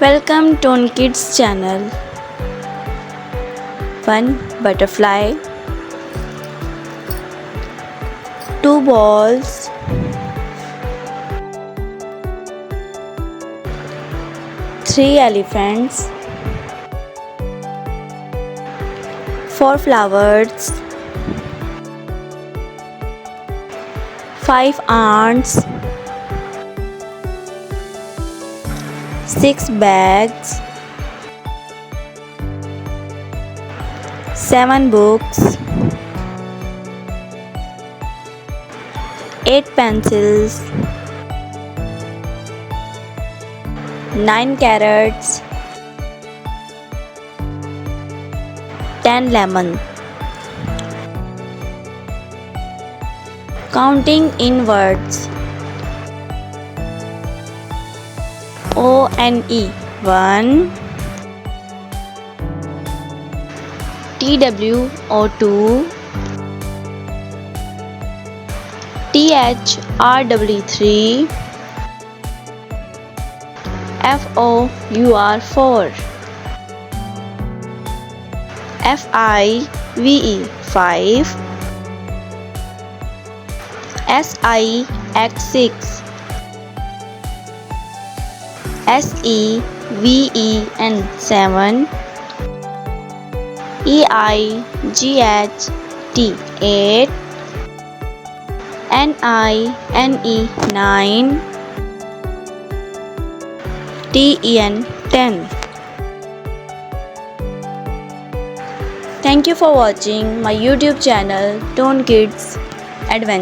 Welcome to Kids channel. One butterfly, two balls, three elephants, four flowers, five ants, six bags, seven books, eight pencils, nine carrots, 10 lemon. Counting in words. O-N-E 1, T-W-O 2, T-H-R-W 3, F-O-U-R 4, F-I-V-E 5, S-I-X 6, S-E-V-E-N 7, E-I-G-H-T 8, N-I-N-E 9, T-E-N 10. Thank you for watching my YouTube channel Tone Kids Adventure.